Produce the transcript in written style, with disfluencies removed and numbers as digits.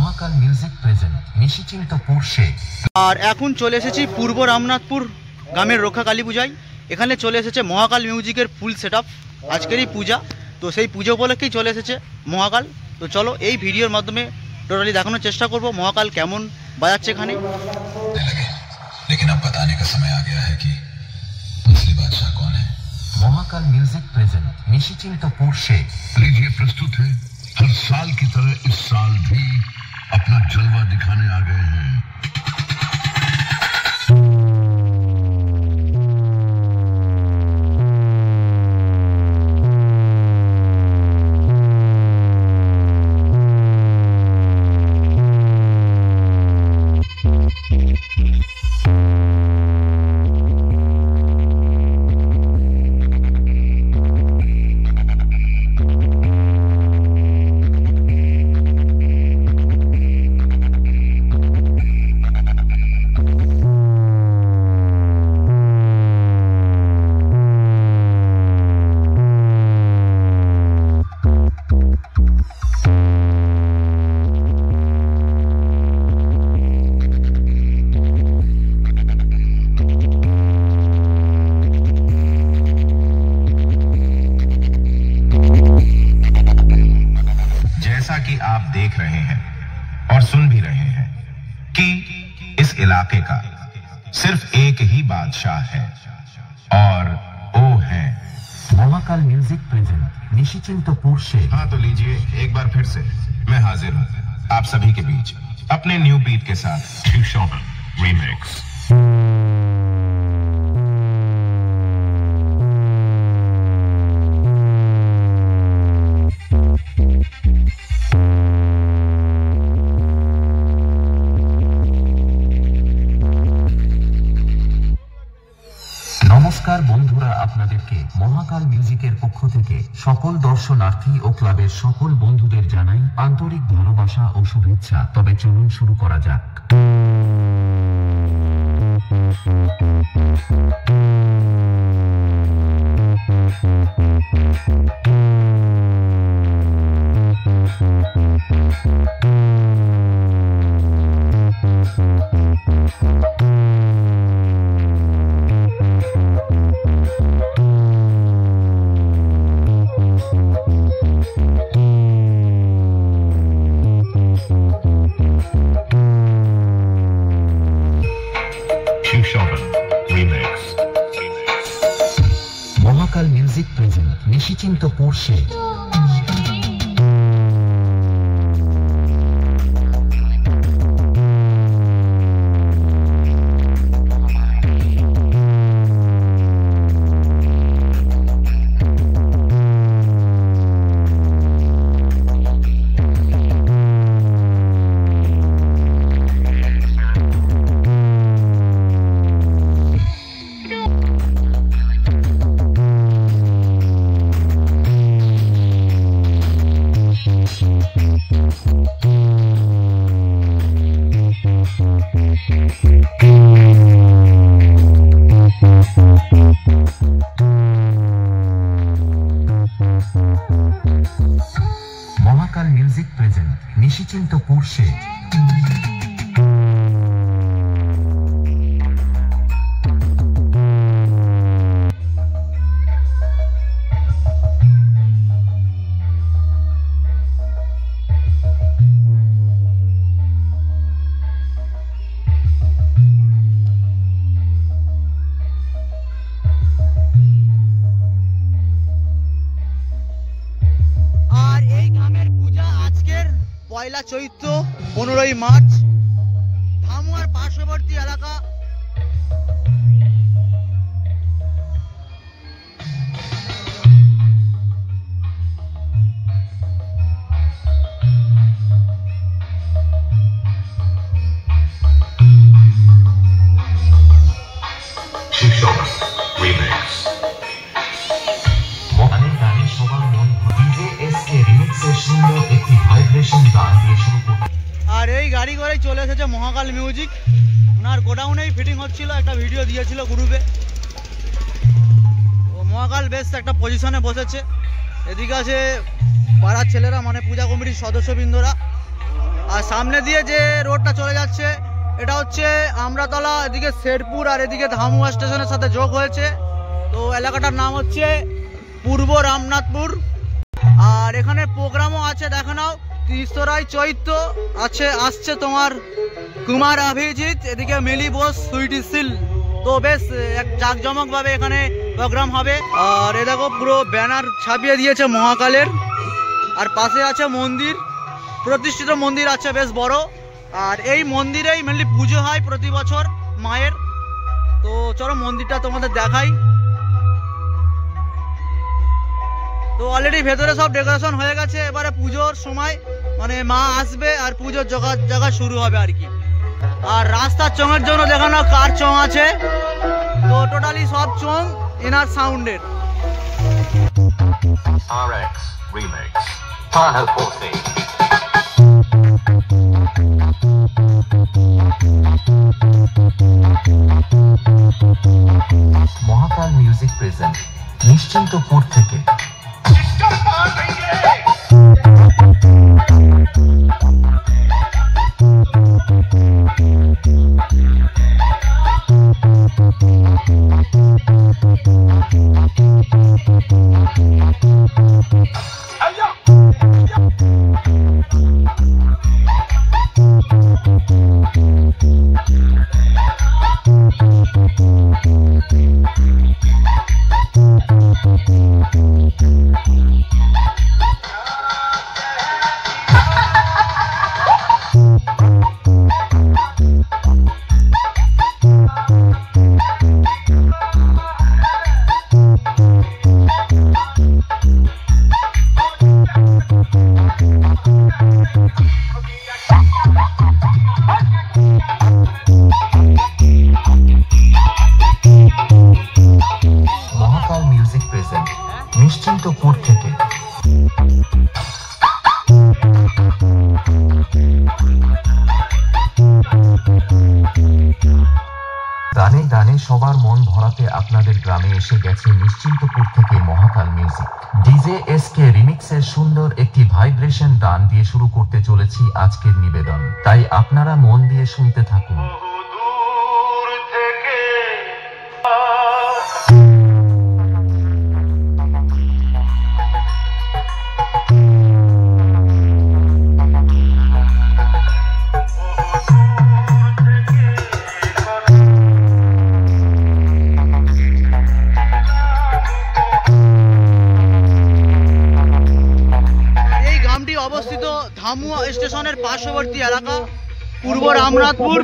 মহাকাল music present নিশিচিন্তপুর Sheikh. আর এখন চলে এসেছি পূর্ব রামনাথপুর গ্রামের রক্ষা কালী পূজায়। এখানে চলে এসেছে মহাকাল মিউজিকের ফুল সেট আপ। আজকেরই পূজা, তো সেই পুজো উপলক্ষেই চলে এসেছে মহাকাল। তো চলো এই ভিডিওর মাধ্যমে টোটালি দেখানোর চেষ্টা করব মহাকাল কেমন বাজাচ্ছে এখানে। लेकिन अब बताने का समय आ गया है कि असली बादशाह कौन है। মহাকাল মিউজিক প্রেজেন্ট নিশিচিন্তপুর শেখ। लीजिए प्रस्तुत है, हर साल की तरह इस साल भी अपना जलवा दिखाने आ गए हैं। जैसा कि आप देख रहे हैं और सुन भी रहे हैं कि इस इलाके का सिर्फ एक ही बादशाह है और वो है মহাকাল মিউজিক প্রেজেন্ট নিশিচিন্তপুর শেখ। हाँ तो लीजिए एक बार फिर से मैं हाजिर हूं आप सभी के बीच अपने न्यू बीट के साथ शिव शोभन रीमिक्स। নমস্কার বন্ধুরা, আপনাদেরকে মহাকাল মিউজিকের পক্ষ থেকে সকল দর্শনার্থী ও ক্লাবের সকল বন্ধুদের জানাই আন্তরিক ভালোবাসা ও শুভেচ্ছা। তবে চলুন শুরু করা যাক। মহাকাল মিউজিক প্রেজেন্ট নিশিচিন্তপুর শেখ। মহাকাল মিউজিক প্রেজেন্ট নিশিচিন্তপুর শেখ। আর এই গ্রামের পূজা আজকের পয়লা চৈত্র 15ই মার্চ। ধামুয়ার পার্শ্ববর্তী এলাকা शिव शोभन रीमिक्स। মহানের গানে সবার মন ডিজে এসকে রিমিক্সের সুন্দর একটি ভাইব্রেশন গান দিয়ে শুরু করতে। আর এই গাড়ি করেই চলে এসেছে মহাকাল মিউজিক। ওনার গোডাউনেই ফিটিং হচ্ছিল, একটা ভিডিও দিয়েছিল গ্রুপে। ও মহাকাল বেশ একটা পজিশনে বসেছে। এদিকে আছে পাড়ার ছেলেরা, মানে পূজা কমিটির সদস্যবৃন্দরা। আর সামনে দিয়ে যে রোডটা চলে যাচ্ছে এটা হচ্ছে আমরাতলা, এদিকে শেরপুর আর এদিকে ধামুয়া স্টেশনের সাথে যোগ হয়েছে। তো এলাকাটার নাম হচ্ছে পূর্ব রামনাথপুর। আর এখানে প্রোগ্রামও আছে, দেখে নাও। তিস্তরাই চৈত্য আছে, আসছে তোমার কুমার অভিজিৎ, এদিকে মিলি বোস, সুইটি সিল। তো বেশ এক জাঁকজমকভাবে এখানে প্রোগ্রাম হবে। আর এ দেখো পুরো ব্যানার ছাপিয়ে দিয়েছে মহাকালের। আর পাশে আছে মন্দির, প্রতিষ্ঠিত মন্দির আছে বেশ বড়। আর এই মন্দিরেই মেনলি পুজো হয় প্রতি বছর মায়ের। তো চলো মন্দিরটা তোমাদের দেখাই। তো অলরেডি ভেতরে সব ডেকোরেশন হয়ে গেছে, এবারে পুজোর সময় মানে মা আসবে আর পুজোর জায়গা শুরু হবে আর কি। আর রাস্তার চোঙের জন্য দেখানো কার চোঙ আছে, তো টোটালি সব চোঙ এনার সাউন্ডের। RX Remix Final Force মহাকাল মিউজিক প্রেজেন্ট নিশ্চিন্তপুর থেকে। মহাকাল মিউজিক প্রেজেন্ট নিশ্চিন্তপুর থেকে। গানে গানে সবার মন ভরাতে আপনাদের গ্রামে এসে গেছে নিশ্চিন্তপুর থেকে মহাকাল মিউজিক। ডিজে SK রিমিক্সের সুন্দর একটি ভাইব্রেশন গান দিয়ে শুরু করতে চলেছি আজকের নিবেদন, তাই আপনারা মন দিয়ে শুনতে থাকুন। অবস্থিত ধামুয়া স্টেশনের পার্শ্ববর্তী এলাকা পূর্ব রামনাথপুর।